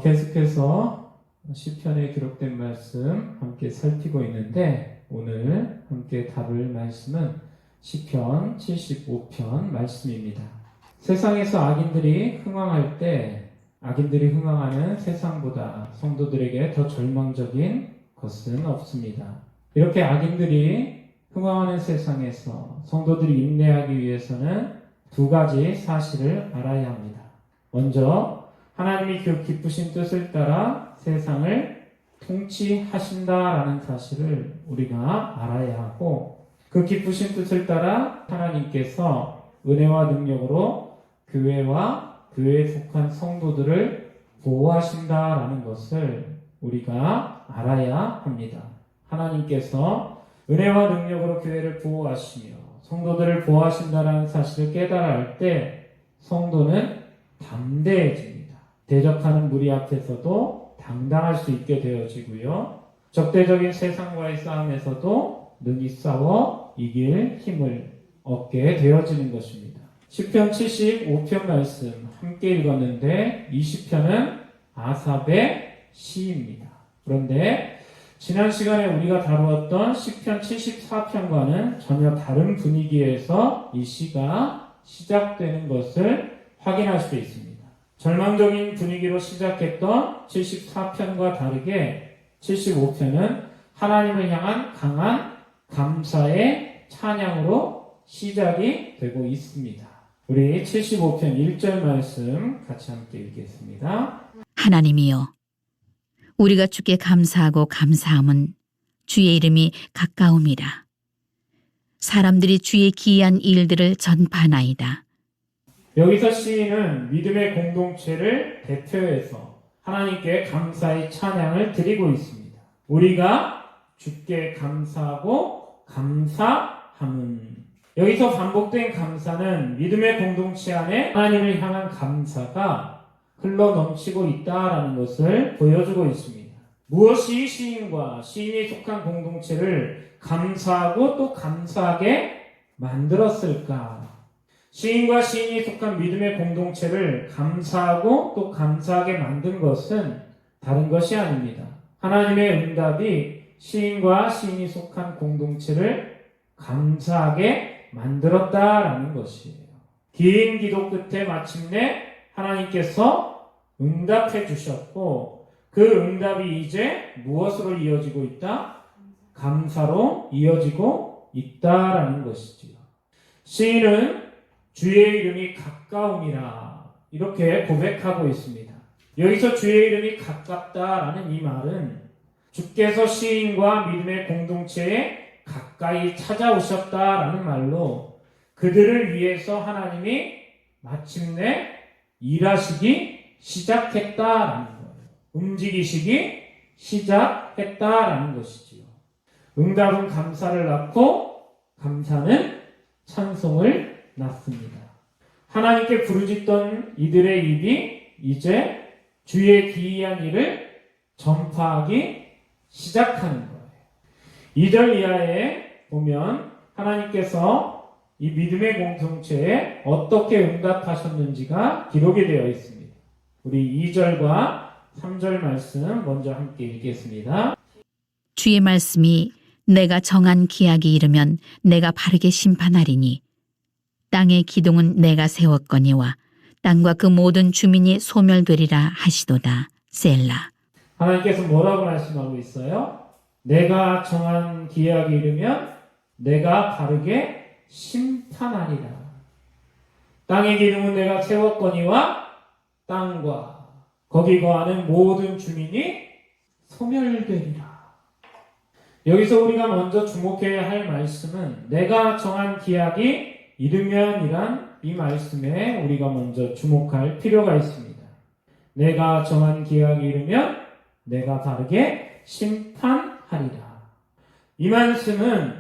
계속해서 시편에 기록된 말씀 함께 살피고 있는데 오늘 함께 다룰 말씀은 시편 75편 말씀입니다. 세상에서 악인들이 흥왕할 때 악인들이 흥왕하는 세상보다 성도들에게 더 절망적인 것은 없습니다. 이렇게 악인들이 흥왕하는 세상에서 성도들이 인내하기 위해서는 두 가지 사실을 알아야 합니다. 먼저 하나님이 그 기쁘신 뜻을 따라 세상을 통치하신다라는 사실을 우리가 알아야 하고, 그 기쁘신 뜻을 따라 하나님께서 은혜와 능력으로 교회와 교회에 속한 성도들을 보호하신다라는 것을 우리가 알아야 합니다. 하나님께서 은혜와 능력으로 교회를 보호하시며 성도들을 보호하신다라는 사실을 깨달아 할 때 성도는 담대해집니다. 대적하는 무리 앞에서도 당당할 수 있게 되어지고요. 적대적인 세상과의 싸움에서도 능히 싸워 이길 힘을 얻게 되어지는 것입니다. 시편 75편 말씀 함께 읽었는데 이 시편은 아삽의 시입니다. 그런데 지난 시간에 우리가 다루었던 시편 74편과는 전혀 다른 분위기에서 이 시가 시작되는 것을 확인할 수 있습니다. 절망적인 분위기로 시작했던 74편과 다르게 75편은 하나님을 향한 강한 감사의 찬양으로 시작이 되고 있습니다. 우리 75편 1절 말씀 같이 함께 읽겠습니다. 하나님이여, 우리가 주께 감사하고 감사함은 주의 이름이 가까움이라. 사람들이 주의 기이한 일들을 전파하나이다. 여기서 시인은 믿음의 공동체를 대표해서 하나님께 감사의 찬양을 드리고 있습니다. 우리가 주께 감사하고 감사함은, 여기서 반복된 감사는 믿음의 공동체 안에 하나님을 향한 감사가 흘러 넘치고 있다라는 것을 보여주고 있습니다. 무엇이 시인과 시인이 속한 공동체를 감사하고 또 감사하게 만들었을까? 시인과 시인이 속한 믿음의 공동체를 감사하고 또 감사하게 만든 것은 다른 것이 아닙니다. 하나님의 응답이 시인과 시인이 속한 공동체를 감사하게 만들었다라는 것이에요. 긴 기도 끝에 마침내 하나님께서 응답해 주셨고, 그 응답이 이제 무엇으로 이어지고 있다? 감사로 이어지고 있다라는 것이지요. 시인은 주의 이름이 가까움이라 이렇게 고백하고 있습니다. 여기서 주의 이름이 가깝다라는 이 말은 주께서 시인과 믿음의 공동체에 가까이 찾아오셨다라는 말로 그들을 위해서 하나님이 마침내 일하시기 시작했다라는 거예요. 움직이시기 시작했다라는 것이지요. 응답은 감사를 낳고 감사는 찬송을 낳습니다. 하나님께 부르짖던 이들의 입이 이제 주의 기이한 일을 전파하기 시작하는 거예요. 2절 이하에 보면 하나님께서 이 믿음의 공동체에 어떻게 응답하셨는지가 기록이 되어 있습니다. 우리 2절과 3절 말씀 먼저 함께 읽겠습니다. 주의 말씀이 내가 정한 기약이 이르면 내가 바르게 심판하리니 땅의 기둥은 내가 세웠거니와 땅과 그 모든 주민이 소멸되리라 하시도다. 셀라. 하나님께서 뭐라고 말씀하고 있어요? 내가 정한 기약이 이르면 내가 바르게 심판하리라. 땅의 기둥은 내가 세웠거니와 땅과 거기 거하는 모든 주민이 소멸되리라. 여기서 우리가 먼저 주목해야 할 말씀은 내가 정한 기약이 이르면이란 이 말씀에 우리가 먼저 주목할 필요가 있습니다. 내가 정한 기약이 이르면 내가 바르게 심판하리라. 이 말씀은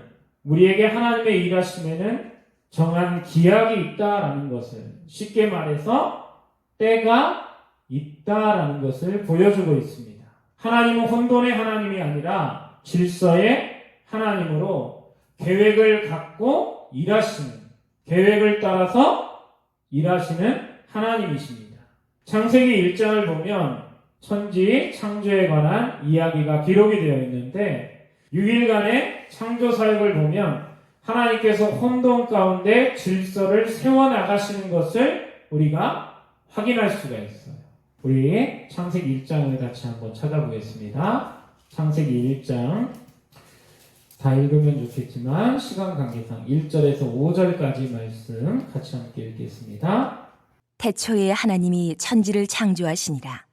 우리에게 하나님의 일하심에는 정한 기약이 있다라는 것을, 쉽게 말해서 때가 있다라는 것을 보여주고 있습니다. 하나님은 혼돈의 하나님이 아니라 질서의 하나님으로 계획을 갖고 일하시는, 계획을 따라서 일하시는 하나님이십니다. 창세기 1장을 보면 천지 창조에 관한 이야기가 기록이 되어 있는데 6일간의 창조 사역을 보면 하나님께서 혼돈 가운데 질서를 세워나가시는 것을 우리가 확인할 수가 있어요. 우리 창세기 1장을 같이 한번 찾아보겠습니다. 창세기 1장 다 읽으면 좋겠지만 시간 관계상 1절에서 5절까지 말씀 같이 함께 읽겠습니다. 태초에 하나님이 천지를 창조하시니라.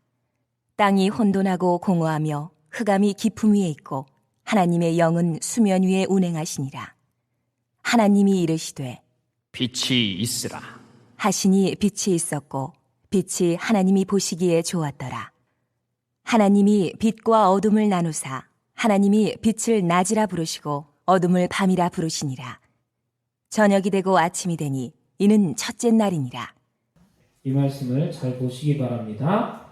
땅이 혼돈하고 공허하며 흑암이 깊음 위에 있고 하나님의 영은 수면 위에 운행하시니라. 하나님이 이르시되 빛이 있으라. 하시니 빛이 있었고 빛이 하나님이 보시기에 좋았더라. 하나님이 빛과 어둠을 나누사 하나님이 빛을 낮이라 부르시고 어둠을 밤이라 부르시니라. 저녁이 되고 아침이 되니 이는 첫째 날이니라. 이 말씀을 잘 보시기 바랍니다.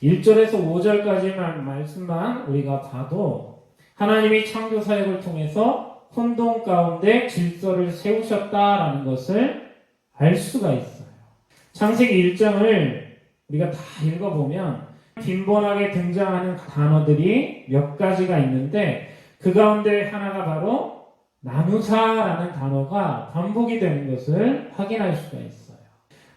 1절에서 5절까지 말씀만 우리가 봐도 하나님이 창조 사역을 통해서 혼돈 가운데 질서를 세우셨다라는 것을 알 수가 있어요. 창세기 1장을 우리가 다 읽어보면 빈번하게 등장하는 단어들이 몇 가지가 있는데 그 가운데 하나가 바로 나누사라는 단어가 반복이 되는 것을 확인할 수가 있어요.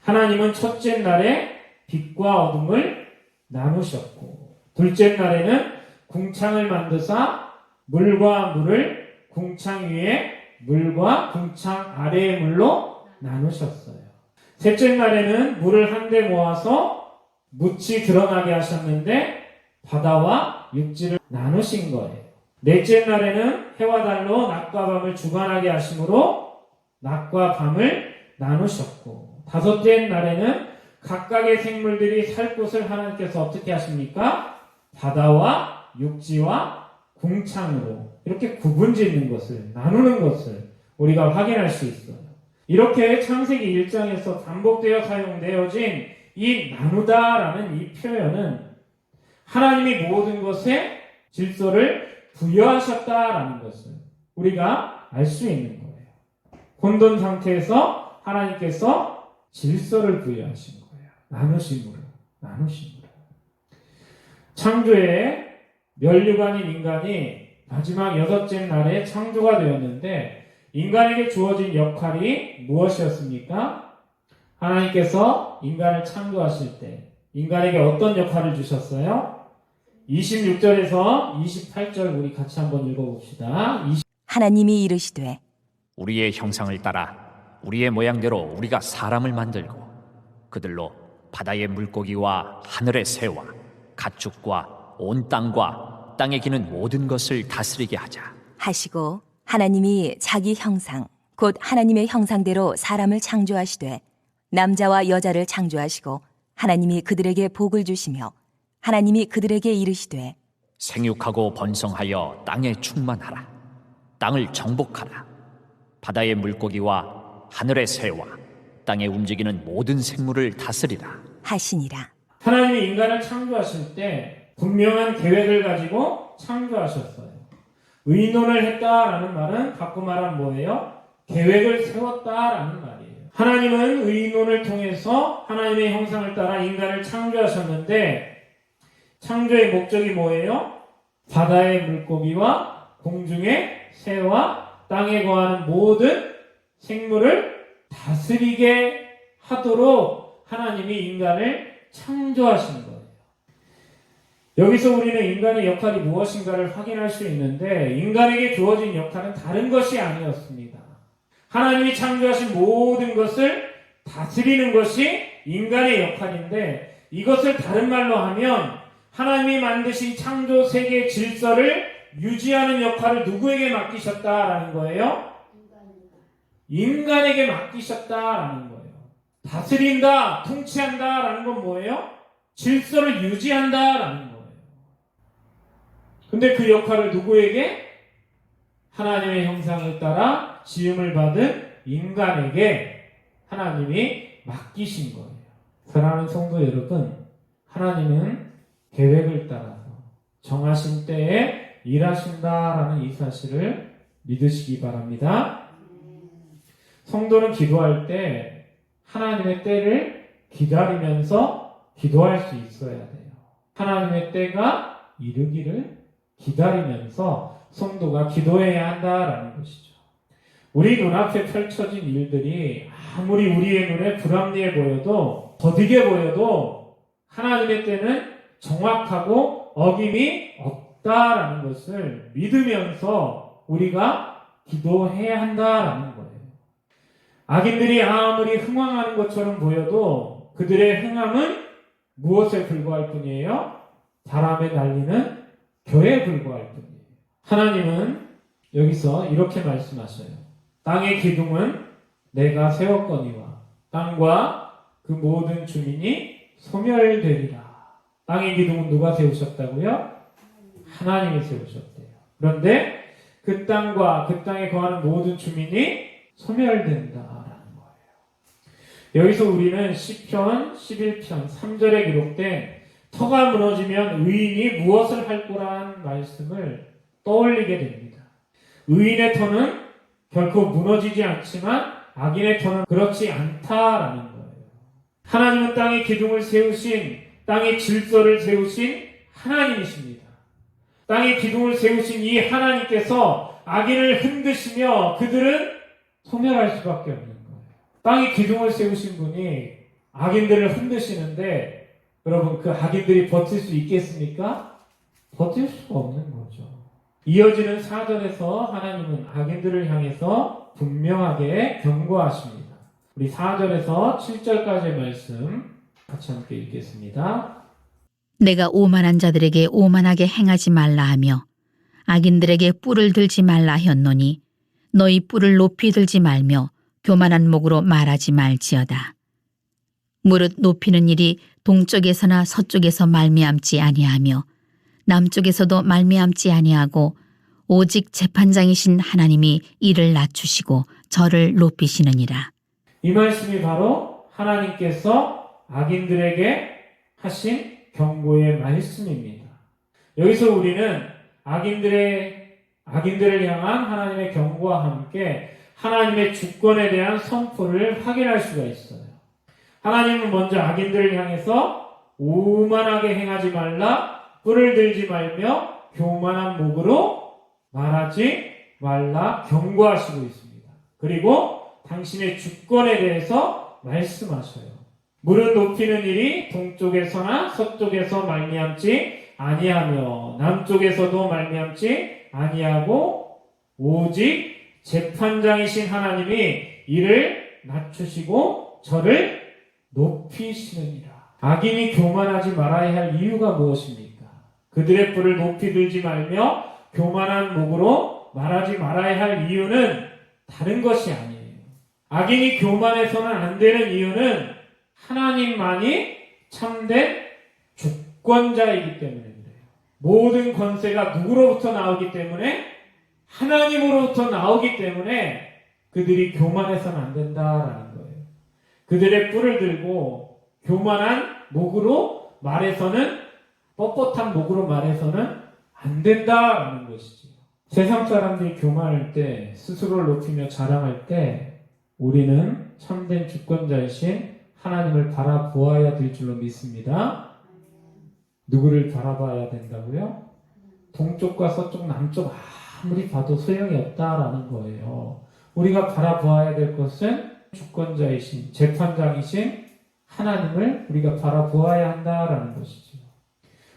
하나님은 첫째 날에 빛과 어둠을 나누셨고 둘째 날에는 궁창을 만드사 물과 물을 궁창 위에 물과 궁창 아래의 물로 나누셨어요. 셋째 날에는 물을 한데 모아서 묻이 드러나게 하셨는데 바다와 육지를 나누신 거예요. 넷째 날에는 해와 달로 낮과 밤을 주관하게 하심으로 낮과 밤을 나누셨고 다섯째 날에는 각각의 생물들이 살 곳을 하나님께서 어떻게 하십니까? 바다와 육지와 궁창으로 이렇게 구분짓는 것을 나누는 것을 우리가 확인할 수 있어요. 이렇게 창세기 1장에서 반복되어 사용되어진 이 나누다라는 이 표현은 하나님이 모든 것에 질서를 부여하셨다라는 것을 우리가 알 수 있는 거예요. 혼돈 상태에서 하나님께서 질서를 부여하신 거예요. 나누심으로. 창조의 면류관인 인간이 마지막 여섯째 날에 창조가 되었는데 인간에게 주어진 역할이 무엇이었습니까? 하나님께서 인간을 창조하실 때 인간에게 어떤 역할을 주셨어요? 26절에서 28절 우리 같이 한번 읽어봅시다. 하나님이 이르시되 우리의 형상을 따라 우리의 모양대로 우리가 사람을 만들고 그들로 바다의 물고기와 하늘의 새와 가축과 온 땅과 땅에 기는 모든 것을 다스리게 하자. 하시고 하나님이 자기 형상 곧 하나님의 형상대로 사람을 창조하시되 남자와 여자를 창조하시고 하나님이 그들에게 복을 주시며 하나님이 그들에게 이르시되 생육하고 번성하여 땅에 충만하라. 땅을 정복하라. 바다의 물고기와 하늘의 새와 땅에 움직이는 모든 생물을 다스리라. 하시니라. 하나님이 인간을 창조하실 때 분명한 계획을 가지고 창조하셨어요. 의논을 했다라는 말은 바꿔 말하면 뭐예요? 계획을 세웠다라는 말이에요. 하나님은 의논을 통해서 하나님의 형상을 따라 인간을 창조하셨는데 창조의 목적이 뭐예요? 바다의 물고기와 공중의 새와 땅에 거하는 모든 생물을 다스리게 하도록 하나님이 인간을 창조하신 거예요. 여기서 우리는 인간의 역할이 무엇인가를 확인할 수 있는데 인간에게 주어진 역할은 다른 것이 아니었습니다. 하나님이 창조하신 모든 것을 다스리는 것이 인간의 역할인데 이것을 다른 말로 하면 하나님이 만드신 창조 세계의 질서를 유지하는 역할을 누구에게 맡기셨다라는 거예요? 인간에게 맡기셨다라는 거예요. 다스린다, 통치한다라는 건 뭐예요? 질서를 유지한다라는 거예요. 근데 그 역할을 누구에게? 하나님의 형상을 따라 지음을 받은 인간에게 하나님이 맡기신 거예요. 사랑하는 성도 여러분, 하나님은 계획을 따라서 정하신 때에 일하신다라는 이 사실을 믿으시기 바랍니다. 성도는 기도할 때 하나님의 때를 기다리면서 기도할 수 있어야 돼요. 하나님의 때가 이르기를 기다리면서 성도가 기도해야 한다라는 것이죠. 우리 눈앞에 펼쳐진 일들이 아무리 우리의 눈에 불합리해 보여도 더디게 보여도 하나님의 때는 정확하고 어김이 없다라는 것을 믿으면서 우리가 기도해야 한다라는 거예요. 악인들이 아무리 흥황하는 것처럼 보여도 그들의 흥함은 무엇에 불과할 뿐이에요? 바람에 날리는 겨에 불과할 뿐이에요. 하나님은 여기서 이렇게 말씀하셔요. 땅의 기둥은 내가 세웠거니와 땅과 그 모든 주민이 소멸되리라. 땅의 기둥은 누가 세우셨다고요? 하나님이 세우셨대요. 그런데 그 땅과 그 땅에 거하는 모든 주민이 소멸된다라는 거예요. 여기서 우리는 시편 11편 3절에 기록된 터가 무너지면 의인이 무엇을 할 거라는 말씀을 떠올리게 됩니다. 의인의 터는 결코 무너지지 않지만 악인의 터는 그렇지 않다라는 거예요. 하나님은 땅의 기둥을 세우신, 땅의 질서를 세우신 하나님이십니다. 땅의 기둥을 세우신 이 하나님께서 악인을 흔드시며 그들은 소멸할 수밖에 없는 거예요. 땅의 기둥을 세우신 분이 악인들을 흔드시는데 여러분 그 악인들이 버틸 수 있겠습니까? 버틸 수가 없는 거죠. 이어지는 4절에서 하나님은 악인들을 향해서 분명하게 경고하십니다. 우리 4절에서 7절까지의 말씀 같이 함께 읽겠습니다. 내가 오만한 자들에게 오만하게 행하지 말라 하며 악인들에게 뿔을 들지 말라 했노니 너희 뿔을 높이 들지 말며 교만한 목으로 말하지 말지어다. 무릇 높이는 일이 동쪽에서나 서쪽에서 말미암지 아니하며 남쪽에서도 말미암지 아니하고 오직 재판장이신 하나님이 이를 낮추시고 저를 높이시느니라. 이 말씀이 바로 하나님께서 악인들에게 하신 경고의 말씀입니다. 여기서 우리는 악인들을 향한 하나님의 경고와 함께 하나님의 주권에 대한 선포를 확인할 수가 있어요. 하나님은 먼저 악인들을 향해서 오만하게 행하지 말라, 뿔을 들지 말며 교만한 목으로 말하지 말라 경고하시고 있습니다. 그리고 당신의 주권에 대해서 말씀하셔요. 무릇 높이는 일이 동쪽에서나 서쪽에서 말미암지 아니하며 남쪽에서도 말미암지 아니하고 오직 재판장이신 하나님이 이를 낮추시고 저를 높이시느니라. 악인이 교만하지 말아야 할 이유가 무엇입니까? 그들의 뿔을 높이 들지 말며 교만한 목으로 말하지 말아야 할 이유는 다른 것이 아니에요. 악인이 교만해서는 안 되는 이유는 하나님만이 참된 주권자이기 때문에 그래요. 모든 권세가 누구로부터 나오기 때문에 하나님으로부터 나오기 때문에 그들이 교만해서는 안 된다라는 거예요. 그들의 뿔을 들고 교만한 목으로 말해서는 뻣뻣한 목으로 말해서는 안 된다라는 것이죠. 세상 사람들이 교만할 때 스스로를 높이며 자랑할 때 우리는 참된 주권자이신 하나님을 바라보아야 될 줄로 믿습니다. 누구를 바라봐야 된다고요? 동쪽과 서쪽, 남쪽 아무리 봐도 소용이 없다라는 거예요. 우리가 바라보아야 될 것은 주권자이신, 재판장이신 하나님을 우리가 바라보아야 한다라는 것이죠.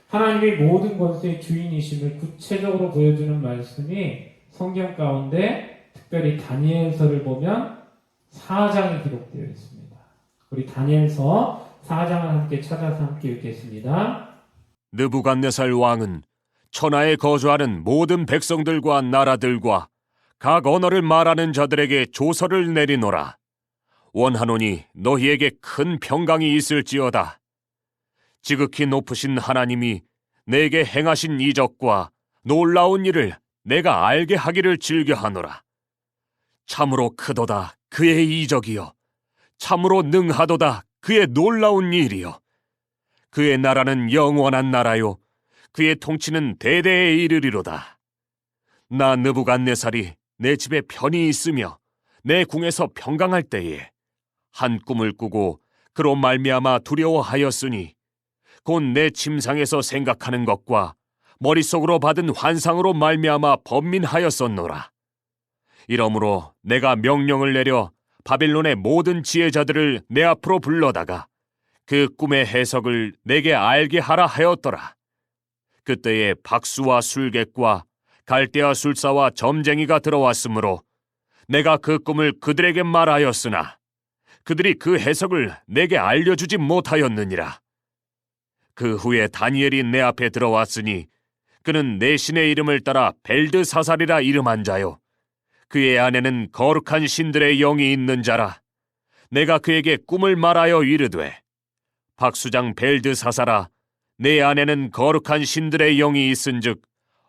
하나님이 모든 권세의 주인이심을 구체적으로 보여주는 말씀이 성경 가운데 특별히 다니엘서를 보면 4장에 기록되어 있습니다. 우리 다니엘서 4장을 함께 찾아서 함께 읽겠습니다. 느부갓네살 왕은 천하에 거주하는 모든 백성들과 나라들과 각 언어를 말하는 자들에게 조서를 내리노라. 원하노니 너희에게 큰 평강이 있을지어다. 지극히 높으신 하나님이 내게 행하신 이적과 놀라운 일을 내가 알게 하기를 즐겨하노라. 참으로 크도다 그의 이적이요 참으로 능하도다 그의 놀라운 일이요 그의 나라는 영원한 나라요 그의 통치는 대대에 이르리로다. 나 느부갓네살이 내 집에 편히 있으며 내 궁에서 평강할 때에 한 꿈을 꾸고 그로 말미암아 두려워하였으니 곧 내 침상에서 생각하는 것과 머릿속으로 받은 환상으로 말미암아 번민하였었노라. 이러므로 내가 명령을 내려 바빌론의 모든 지혜자들을 내 앞으로 불러다가 그 꿈의 해석을 내게 알게 하라 하였더라. 그때에 박수와 술객과 갈대아 술사와 점쟁이가 들어왔으므로 내가 그 꿈을 그들에게 말하였으나 그들이 그 해석을 내게 알려주지 못하였느니라. 그 후에 다니엘이 내 앞에 들어왔으니 그는 내 신의 이름을 따라 벨드사살이라 이름한 자요 그의 안에는 거룩한 신들의 영이 있는 자라. 내가 그에게 꿈을 말하여 이르되 박수장 벨드사살아, 내 안에는 거룩한 신들의 영이 있은즉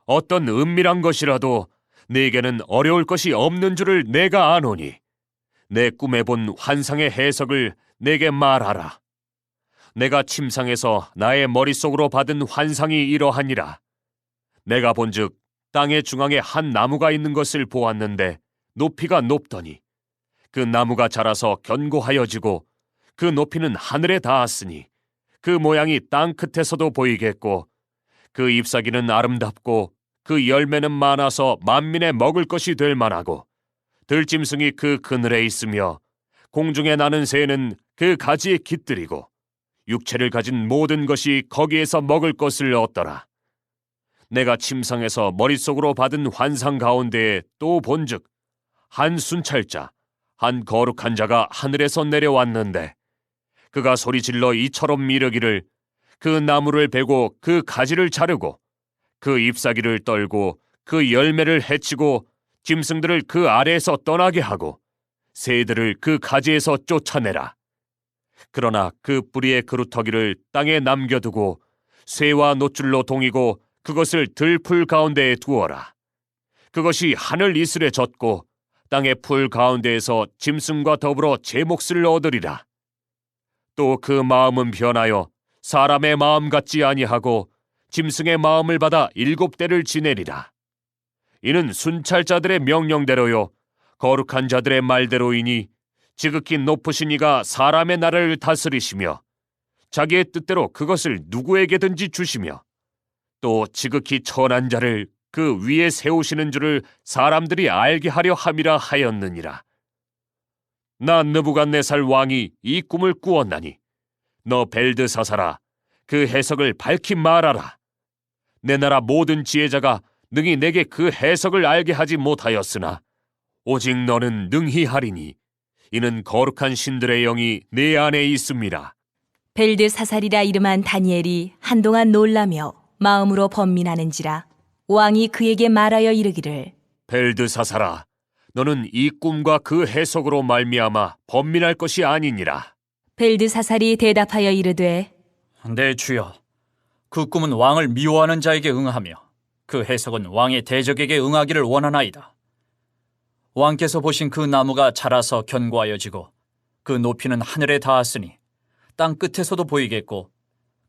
어떤 은밀한 것이라도 네게는 어려울 것이 없는 줄을 내가 아노니 내 꿈에 본 환상의 해석을 내게 말하라. 내가 침상에서 나의 머릿속으로 받은 환상이 이러하니라. 내가 본즉 땅의 중앙에 한 나무가 있는 것을 보았는데 높이가 높더니 그 나무가 자라서 견고하여지고 그 높이는 하늘에 닿았으니 그 모양이 땅 끝에서도 보이겠고 그 잎사귀는 아름답고 그 열매는 많아서 만민의 먹을 것이 될 만하고 들짐승이 그 그늘에 있으며 공중에 나는 새는 그 가지에 깃들이고 육체를 가진 모든 것이 거기에서 먹을 것을 얻더라. 내가 침상에서 머릿속으로 받은 환상 가운데에 또 본즉 한 순찰자, 한 거룩한 자가 하늘에서 내려왔는데 그가 소리질러 이처럼 이르기를 그 나무를 베고 그 가지를 자르고 그 잎사귀를 떨고 그 열매를 해치고 짐승들을 그 아래에서 떠나게 하고 새들을 그 가지에서 쫓아내라. 그러나 그 뿌리의 그루터기를 땅에 남겨두고 쇠와 노줄로 동이고 그것을 들풀 가운데에 두어라. 그것이 하늘 이슬에 젖고 땅의 풀 가운데에서 짐승과 더불어 제 몫을 얻으리라. 또 그 마음은 변하여 사람의 마음 같지 아니하고 짐승의 마음을 받아 7대를 지내리라. 이는 순찰자들의 명령대로요 거룩한 자들의 말대로이니 지극히 높으신 이가 사람의 나라를 다스리시며 자기의 뜻대로 그것을 누구에게든지 주시며 또 지극히 천한 자를 그 위에 세우시는 줄을 사람들이 알게 하려 함이라 하였느니라. 나 느부갓네살 왕이 이 꿈을 꾸었나니 너 벨드사살아, 그 해석을 밝히 말하라. 내 나라 모든 지혜자가 능히 내게 그 해석을 알게 하지 못하였으나 오직 너는 능히 하리니 이는 거룩한 신들의 영이 내 안에 있음이라. 벨드사살이라 이름한 다니엘이 한동안 놀라며 마음으로 번민하는지라 왕이 그에게 말하여 이르기를 벨드사살아, 너는 이 꿈과 그 해석으로 말미암아 번민할 것이 아니니라. 벨드사살이 대답하여 이르되 내 주여, 그 꿈은 왕을 미워하는 자에게 응하며 그 해석은 왕의 대적에게 응하기를 원하나이다. 왕께서 보신 그 나무가 자라서 견고하여지고 그 높이는 하늘에 닿았으니 땅 끝에서도 보이겠고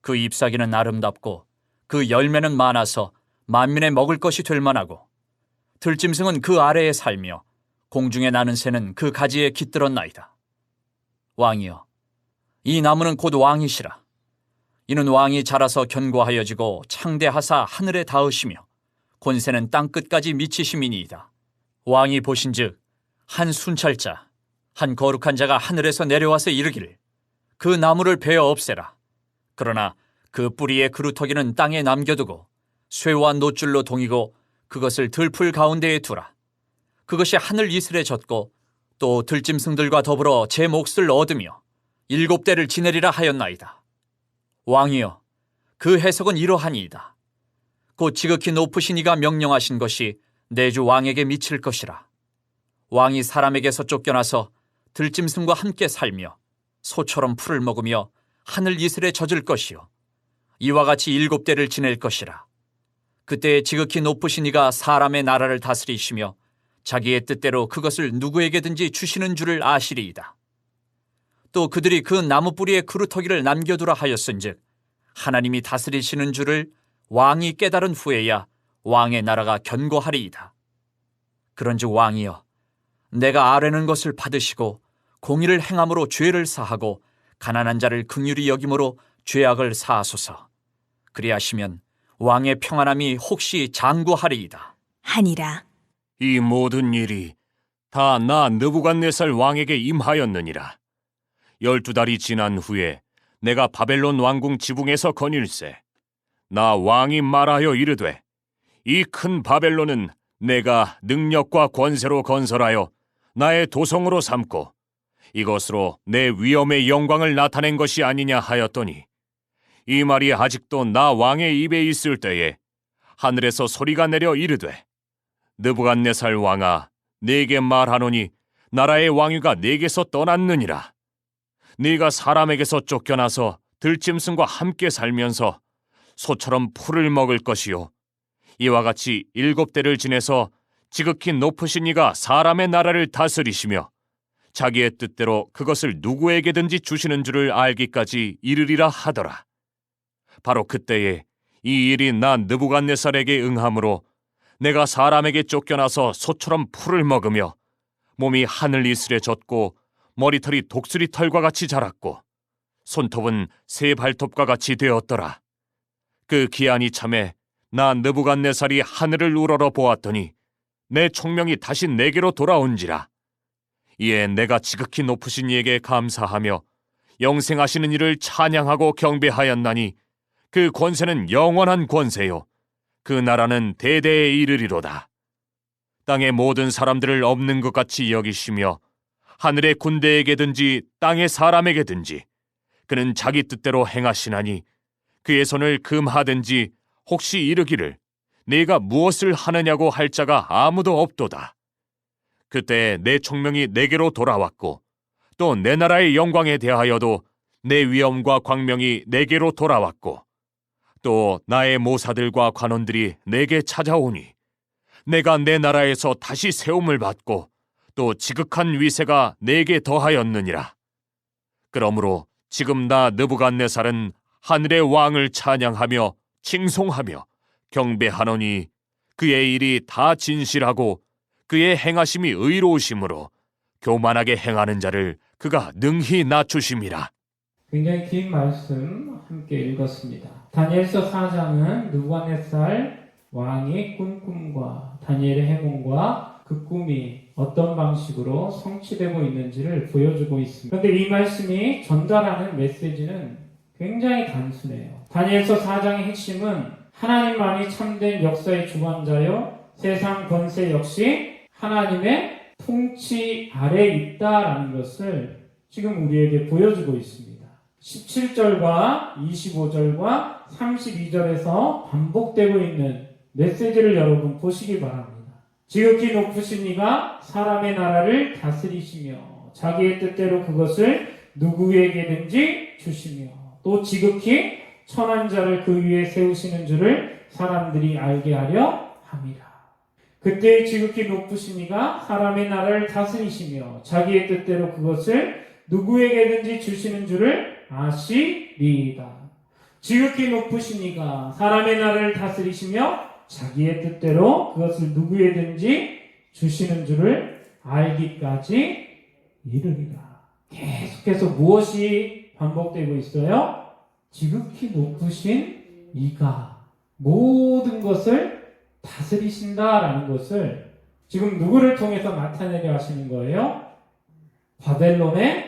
그 잎사귀는 아름답고 그 열매는 많아서 만민의 먹을 것이 될 만하고 들짐승은 그 아래에 살며 공중에 나는 새는 그 가지에 깃들었나이다. 왕이여, 이 나무는 곧 왕이시라. 이는 왕이 자라서 견고하여지고 창대하사 하늘에 닿으시며 권세는 땅 끝까지 미치심이니이다. 왕이 보신즉 한 순찰자, 한 거룩한 자가 하늘에서 내려와서 이르기를 그 나무를 베어 없애라. 그러나 그 뿌리의 그루터기는 땅에 남겨두고 쇠와 노줄로 동이고 그것을 들풀 가운데에 두라. 그것이 하늘 이슬에 젖고 또 들짐승들과 더불어 제 몫을 얻으며 7대를 지내리라 하였나이다. 왕이여, 그 해석은 이러하니이다. 곧 지극히 높으신 이가 명령하신 것이 내 주 왕에게 미칠 것이라. 왕이 사람에게서 쫓겨나서 들짐승과 함께 살며 소처럼 풀을 먹으며 하늘 이슬에 젖을 것이요 이와 같이 7대를 지낼 것이라. 그때 지극히 높으신 이가 사람의 나라를 다스리시며 자기의 뜻대로 그것을 누구에게든지 주시는 줄을 아시리이다. 또 그들이 그 나무 뿌리에 그루터기를 남겨두라 하였은즉 하나님이 다스리시는 줄을 왕이 깨달은 후에야 왕의 나라가 견고하리이다. 그런즉 왕이여, 내가 아뢰는 것을 받으시고 공의를 행함으로 죄를 사하고 가난한 자를 긍휼히 여김으로 죄악을 사하소서. 그리하시면 왕의 평안함이 혹시 장구하리이다. 하니라. 이 모든 일이 다 나 느부갓네살 왕에게 임하였느니라. 12달이 지난 후에 내가 바벨론 왕궁 지붕에서 거닐세. 나 왕이 말하여 이르되 이 큰 바벨론은 내가 능력과 권세로 건설하여 나의 도성으로 삼고 이것으로 내 위엄의 영광을 나타낸 것이 아니냐 하였더니 이 말이 아직도 나 왕의 입에 있을 때에 하늘에서 소리가 내려 이르되 느부갓네살 왕아 네게 말하노니 나라의 왕위가 네게서 떠났느니라. 네가 사람에게서 쫓겨나서 들짐승과 함께 살면서 소처럼 풀을 먹을 것이요 이와 같이 7대를 지내서 지극히 높으신 이가 사람의 나라를 다스리시며 자기의 뜻대로 그것을 누구에게든지 주시는 줄을 알기까지 이르리라 하더라. 바로 그때에 이 일이 나 느부갓네살에게 응함으로 내가 사람에게 쫓겨나서 소처럼 풀을 먹으며 몸이 하늘 이슬에 젖고 머리털이 독수리 털과 같이 자랐고 손톱은 새 발톱과 같이 되었더라. 그 기한이 참에 나 느부갓네살이 하늘을 우러러 보았더니 내 총명이 다시 내게로 돌아온지라. 이에 내가 지극히 높으신 이에게 감사하며 영생하시는 이를 찬양하고 경배하였나니 그 권세는 영원한 권세요 그 나라는 대대에 이르리로다. 땅의 모든 사람들을 없는 것 같이 여기시며 하늘의 군대에게든지 땅의 사람에게든지 그는 자기 뜻대로 행하시나니 그의 손을 금하든지 혹시 이르기를 네가 무엇을 하느냐고 할 자가 아무도 없도다. 그때 내 총명이 내게로 돌아왔고 또 내 나라의 영광에 대하여도 내 위엄과 광명이 내게로 돌아왔고 또 나의 모사들과 관원들이 내게 찾아오니 내가 내 나라에서 다시 세움을 받고 또 지극한 위세가 내게 더하였느니라. 그러므로 지금 나 느부갓네살은 하늘의 왕을 찬양하며 칭송하며 경배하노니 그의 일이 다 진실하고 그의 행하심이 의로우심으로 교만하게 행하는 자를 그가 능히 낮추심이라. 굉장히 긴 말씀 함께 읽었습니다. 다니엘서 4장은 느부갓네살 왕이 꾼 꿈과 다니엘의 해몽과 그 꿈이 어떤 방식으로 성취되고 있는지를 보여주고 있습니다. 그런데 이 말씀이 전달하는 메시지는 굉장히 단순해요. 다니엘서 4장의 핵심은 하나님만이 참된 역사의 주관자요 세상 권세 역시 하나님의 통치 아래에 있다라는 것을 지금 우리에게 보여주고 있습니다. 17절과 25절과 32절에서 반복되고 있는 메시지를 여러분 보시기 바랍니다. 지극히 높으신 이가 사람의 나라를 다스리시며 자기의 뜻대로 그것을 누구에게든지 주시며 또 지극히 천한 자를 그 위에 세우시는 줄을 사람들이 알게 하려 함이라. 그때 지극히 높으신 이가 사람의 나라를 다스리시며 자기의 뜻대로 그것을 누구에게든지 주시는 줄을 아시리이다. 지극히 높으신 이가 사람의 나라를 다스리시며 자기의 뜻대로 그것을 누구에든지 주시는 줄을 알기까지 이르리라. 계속해서 무엇이 반복되고 있어요? 지극히 높으신 이가 모든 것을 다스리신다라는 것을 지금 누구를 통해서 나타내려 하시는 거예요? 바벨론의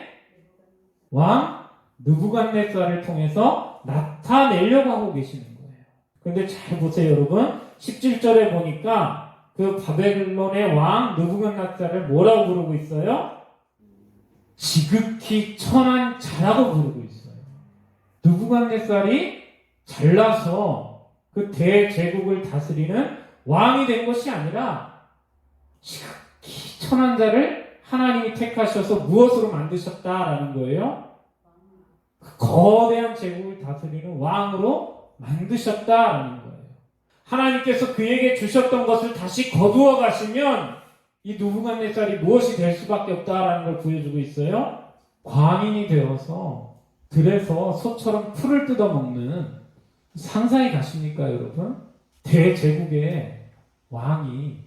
왕 느부갓네살을 통해서 나타내려고 하고 계시는 거예요. 그런데 잘 보세요, 여러분. 17절에 보니까 그 바벨론의 왕 느부갓네살을 뭐라고 부르고 있어요? 지극히 천한 자라고 부르고 있어요. 느부갓네살이 잘나서 그 대제국을 다스리는 왕이 된 것이 아니라 지극히 천한 자를 하나님이 택하셔서 무엇으로 만드셨다라는 거예요? 그 거대한 제국을 다스리는 왕으로 만드셨다라는 거예요. 하나님께서 그에게 주셨던 것을 다시 거두어 가시면 이 느부갓네살이 무엇이 될 수밖에 없다라는 걸 보여주고 있어요. 광인이 되어서 들에서 소처럼 풀을 뜯어먹는 상상이 가십니까, 여러분? 대제국의 왕이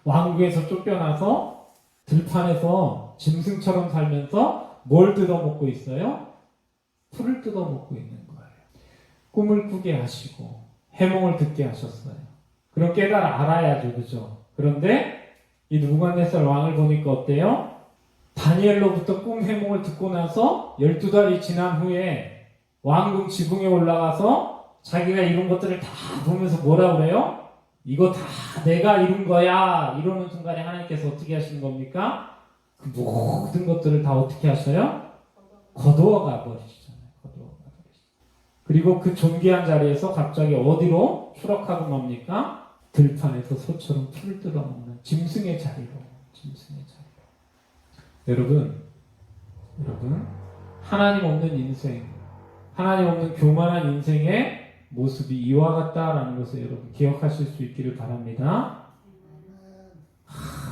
왕국에서 쫓겨나서 들판에서 짐승처럼 살면서 뭘 뜯어먹고 있어요? 풀을 뜯어먹고 있는 거예요. 꿈을 꾸게 하시고 해몽을 듣게 하셨어요. 그럼 알아야죠, 그죠? 그런데 이 느부갓네살 왕을 보니까 어때요? 다니엘로부터 꿈 해몽을 듣고 나서 12달이 지난 후에 왕궁 지붕에 올라가서 자기가 이룬 것들을 다 보면서 뭐라 그래요? 이거 다 내가 이룬 거야. 이러는 순간에 하나님께서 어떻게 하시는 겁니까? 그 모든 것들을 다 어떻게 하셔요? 거두어가 버리시잖아요. 거두어가 버리시잖아요. 그리고 그 존귀한 자리에서 갑자기 어디로 추락하고 맙니까? 들판에서 소처럼 풀을 뜯어먹는 짐승의 자리로. 여러분, 하나님 없는 인생, 하나님 없는 교만한 인생의 모습이 이와 같다라는 것을 여러분 기억하실 수 있기를 바랍니다.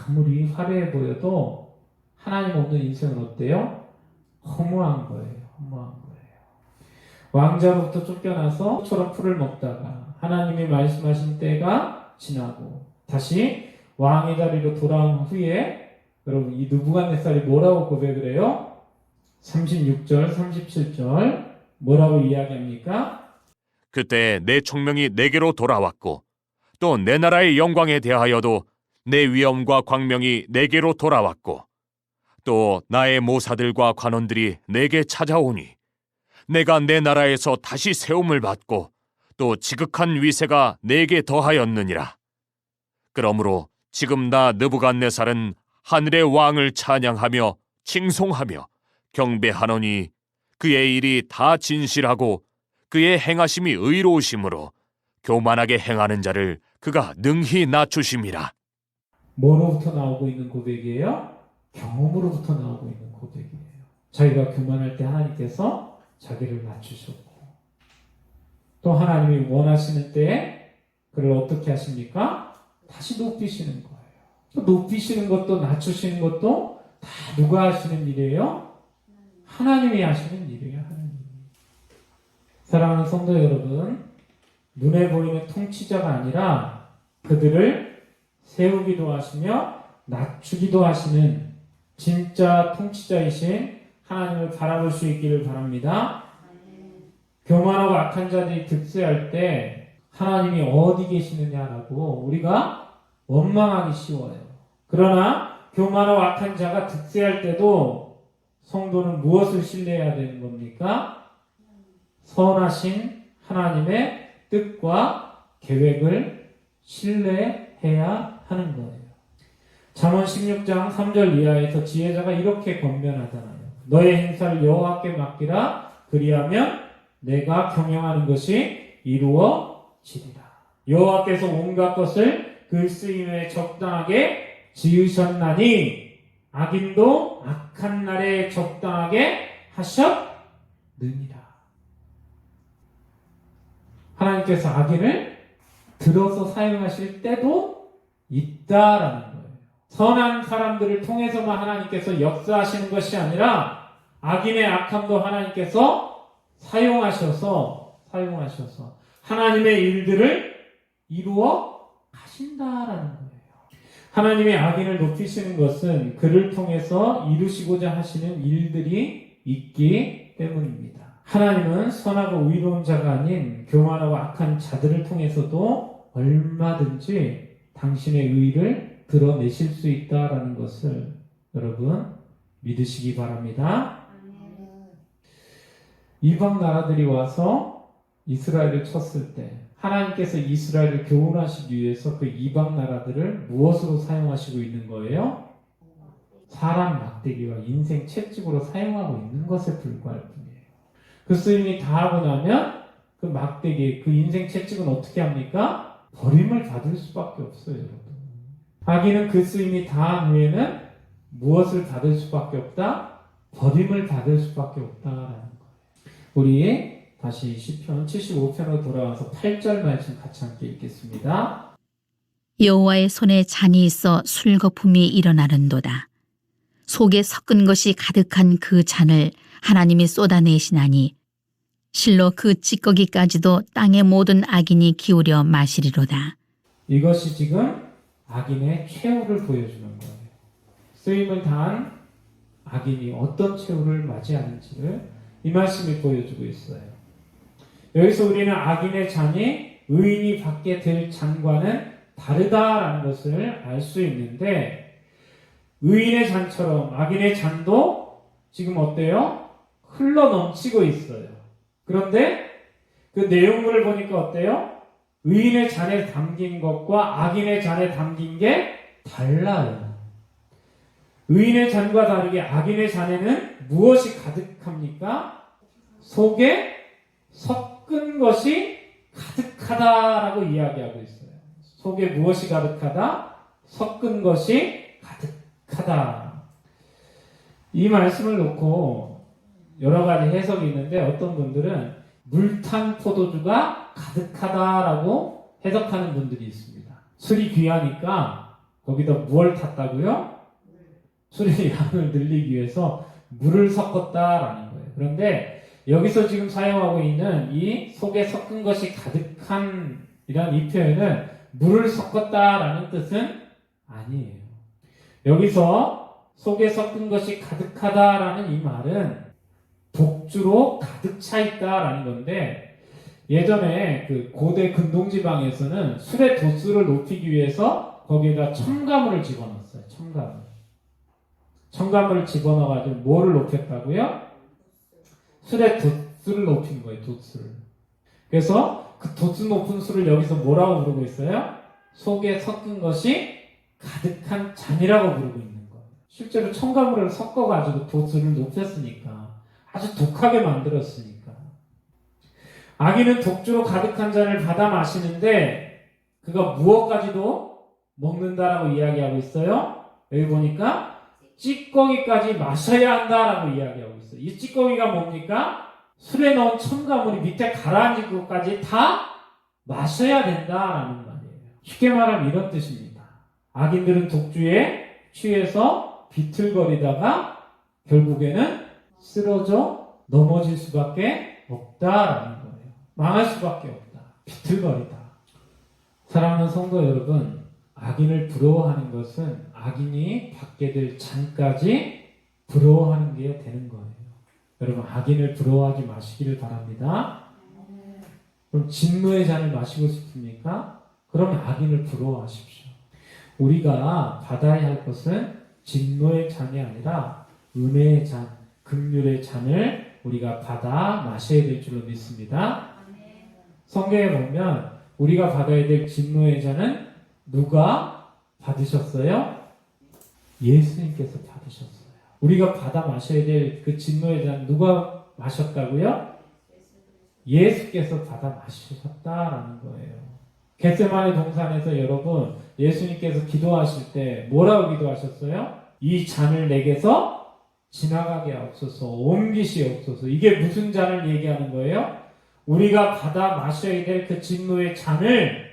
아무리 화려해 보여도 하나님 없는 인생은 어때요? 허무한 거예요. 왕자로부터 쫓겨나서 소처럼 풀을 먹다가 하나님이 말씀하신 때가 지나고 다시 왕의 자리로 돌아온 후에 여러분 이 느부갓네살이 뭐라고 고백을 해요? 36절, 37절 뭐라고 이야기합니까? 그때 내 총명이 내게로 돌아왔고 또 내 나라의 영광에 대하여도 내 위엄과 광명이 내게로 돌아왔고 또 나의 모사들과 관원들이 내게 찾아오니 내가 내 나라에서 다시 세움을 받고 또 지극한 위세가 내게 더하였느니라. 그러므로 지금 나 느부갓네살은 하늘의 왕을 찬양하며 칭송하며 경배하노니 그의 일이 다 진실하고 그의 행하심이 의로우심으로 교만하게 행하는 자를 그가 능히 낮추심이라. 뭐로부터 나오고 있는 고백이에요? 경험으로부터 나오고 있는 고백이에요. 자기가 교만할 때 하나님께서 자기를 낮추셨고 또 하나님이 원하시는 때에 그를 어떻게 하십니까? 다시 높이시는 거예요. 또 높이시는 것도 낮추시는 것도 다 누가 하시는 일이에요? 하나님이 하시는 일이에요. 하나님. 사랑하는 성도 여러분, 눈에 보이는 통치자가 아니라 그들을 세우기도 하시며 낮추기도 하시는 진짜 통치자이신 하나님을 바라볼 수 있기를 바랍니다. 교만하고 악한 자들이 득세할 때 하나님이 어디 계시느냐라고 우리가 원망하기 쉬워요. 그러나 교만하고 악한 자가 득세할 때도 성도는 무엇을 신뢰해야 되는 겁니까? 선하신 하나님의 뜻과 계획을 신뢰해야 하는 거예요. 잠언 16장 3절 이하에서 지혜자가 이렇게 권면하잖아요. 너의 행사를 여호와께 맡기라. 그리하면 내가 경영하는 것이 이루어지리라. 여호와께서 온갖 것을 그 쓰임에 적당하게 지으셨나니 악인도 악한 날에 적당하게 하셨느니라. 하나님께서 악인을 들어서 사용하실 때도 있다라는 거예요. 선한 사람들을 통해서만 하나님께서 역사하시는 것이 아니라 악인의 악함도 하나님께서 사용하셔서 하나님의 일들을 이루어 가신다라는 거예요. 하나님의 악인을 높이시는 것은 그를 통해서 이루시고자 하시는 일들이 있기 때문입니다. 하나님은 선하고 의로운 자가 아닌 교만하고 악한 자들을 통해서도 얼마든지 당신의 의를 드러내실 수 있다라는 것을 여러분 믿으시기 바랍니다. 이방 나라들이 와서 이스라엘을 쳤을 때 하나님께서 이스라엘을 교훈하시기 위해서 그 이방 나라들을 무엇으로 사용하시고 있는 거예요? 사람 막대기와 인생 채찍으로 사용하고 있는 것에 불과할 뿐이에요. 그 쓰임이 다 하고 나면 그 막대기, 그 인생 채찍은 어떻게 합니까? 버림을 받을 수밖에 없어요, 여러분. 악인은 그 쓰임이 다 한 후에는 무엇을 받을 수밖에 없다? 버림을 받을 수밖에 없다라는 거예요. 우리 다시 시편 75편으로 돌아와서 8절 말씀 같이 함께 읽겠습니다. 여호와의 손에 잔이 있어 술거품이 일어나는도다. 속에 섞은 것이 가득한 그 잔을 하나님이 쏟아내시나니 실로 그 찌꺼기까지도 땅의 모든 악인이 기울여 마시리로다. 이것이 지금 악인의 최후를 보여주는 거예요. 쓰임을 다한 악인이 어떤 최후를 맞이하는지를 이 말씀이 보여주고 있어요. 여기서 우리는 악인의 잔이 의인이 받게 될 잔과는 다르다라는 것을 알 수 있는데, 의인의 잔처럼 악인의 잔도 지금 어때요? 흘러 넘치고 있어요. 그런데 그 내용물을 보니까 어때요? 의인의 잔에 담긴 것과 악인의 잔에 담긴 게 달라요. 의인의 잔과 다르게 악인의 잔에는 무엇이 가득합니까? 속에 섞은 것이 가득하다라고 이야기하고 있어요. 속에 무엇이 가득하다? 섞은 것이 가득하다. 이 말씀을 놓고 여러 가지 해석이 있는데, 어떤 분들은 물탄 포도주가 가득하다라고 해석하는 분들이 있습니다. 술이 귀하니까 거기다 무얼 탔다고요? 술의 양을 늘리기 위해서 물을 섞었다라는 거예요. 그런데 여기서 지금 사용하고 있는 이 속에 섞은 것이 가득한 이란 이 표현은 물을 섞었다라는 뜻은 아니에요. 여기서 속에 섞은 것이 가득하다라는 이 말은 독주로 가득 차 있다라는 건데, 예전에 그 고대 근동지방에서는 술의 도수를 높이기 위해서 거기에다 첨가물을 집어넣었어요. 첨가물을 집어넣어가지고 뭐를 높였다고요? 술의 도수를 높이는 거예요. 도수를. 그래서 그 도수 높은 술을 여기서 뭐라고 부르고 있어요? 속에 섞은 것이 가득한 잔이라고 부르고 있는 거예요. 실제로 첨가물을 섞어가지고 도수를 높였으니까, 아주 독하게 만들었으니까. 악인은 독주로 가득한 잔을 받아 마시는데 그가 무엇까지도 먹는다라고 이야기하고 있어요. 여기 보니까 찌꺼기까지 마셔야 한다라고 이야기하고 있어요. 이 찌꺼기가 뭡니까? 술에 넣은 첨가물이 밑에 가라앉은 것까지 다 마셔야 된다라는 말이에요. 쉽게 말하면 이런 뜻입니다. 악인들은 독주에 취해서 비틀거리다가 결국에는 쓰러져 넘어질 수밖에 없다라는 거예요. 망할 수밖에 없다. 비틀거리다. 사랑하는 성도 여러분, 악인을 부러워하는 것은 악인이 받게 될 잔까지 부러워하는 게 되는 거예요. 여러분, 악인을 부러워하지 마시기를 바랍니다. 그럼 진노의 잔을 마시고 싶습니까? 그러면 악인을 부러워하십시오. 우리가 받아야 할 것은 진노의 잔이 아니라 은혜의 잔, 긍휼의 잔을 우리가 받아 마셔야 될 줄로 믿습니다. 성경에 보면 우리가 받아야 될 진노의 잔은 누가 받으셨어요? 예수님께서 받으셨어요. 우리가 받아 마셔야 될 그 진노의 잔 누가 마셨다고요? 예수께서 받아 마셨다라는 거예요. 겟세마네 동산에서 여러분, 예수님께서 기도하실 때 뭐라고 기도하셨어요? 이 잔을 내게서 지나가게 하옵소서, 옮기시옵소서. 이게 무슨 잔을 얘기하는 거예요? 우리가 받아 마셔야 될 그 진노의 잔을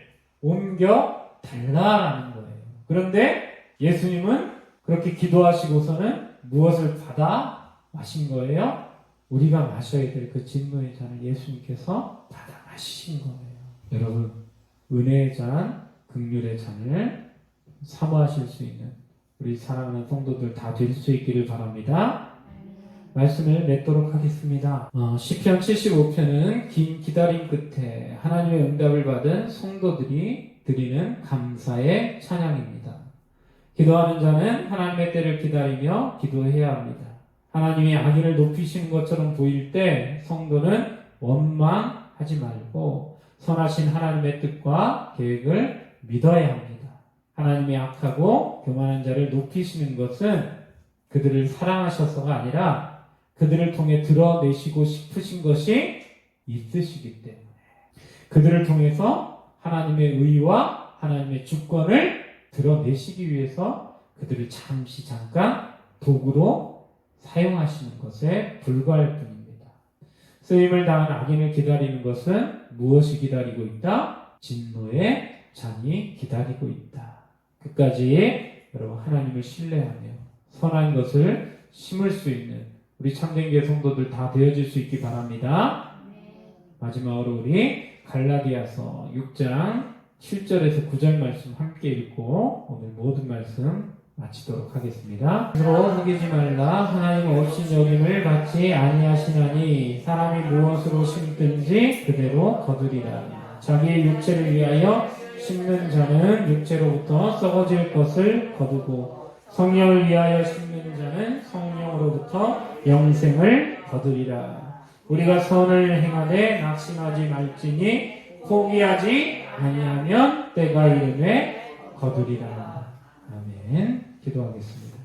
옮겨 달라라는 거예요. 그런데 예수님은 그렇게 기도하시고서는 무엇을 받아 마신 거예요? 우리가 마셔야 될 그 진노의 잔을 예수님께서 받아 마신 거예요. 여러분, 은혜의 잔, 긍휼의 잔을 사모하실 수 있는 우리 사랑하는 성도들 다 될 수 있기를 바랍니다. 말씀을 맺도록 하겠습니다. 시편 75편은 긴 기다림 끝에 하나님의 응답을 받은 성도들이 드리는 감사의 찬양입니다. 기도하는 자는 하나님의 때를 기다리며 기도해야 합니다. 하나님이 악인을 높이시는 것처럼 보일 때 성도는 원망하지 말고 선하신 하나님의 뜻과 계획을 믿어야 합니다. 하나님이 악하고 교만한 자를 높이시는 것은 그들을 사랑하셔서가 아니라 그들을 통해 드러내시고 싶으신 것이 있으시기 때문에, 그들을 통해서 하나님의 의와 하나님의 주권을 드러내시기 위해서 그들을 잠깐 도구로 사용하시는 것에 불과할 뿐입니다. 쓰임을 당한 악인을 기다리는 것은 무엇이 기다리고 있다? 진노의 잔이 기다리고 있다. 끝까지 여러분 하나님을 신뢰하며 선한 것을 심을 수 있는 우리 참된교회 성도들 다 되어질 수 있기 바랍니다. 마지막으로 우리 갈라디아서 6장 7절에서 9절 말씀 함께 읽고 오늘 모든 말씀 마치도록 하겠습니다. 스스로 속이지 말라. 하나님 없인 여김을 받지 아니하시나니 사람이 무엇으로 심든지 그대로 거두리라. 자기의 육체를 위하여 심는 자는 육체로부터 썩어질 것을 거두고 성령을 위하여 심는 자는 성령으로부터 영생을 거두리라. 우리가 선을 행하되 낙심하지 말지니 포기하지 아니하면 때가 이르매 거두리라. 아멘. 기도하겠습니다.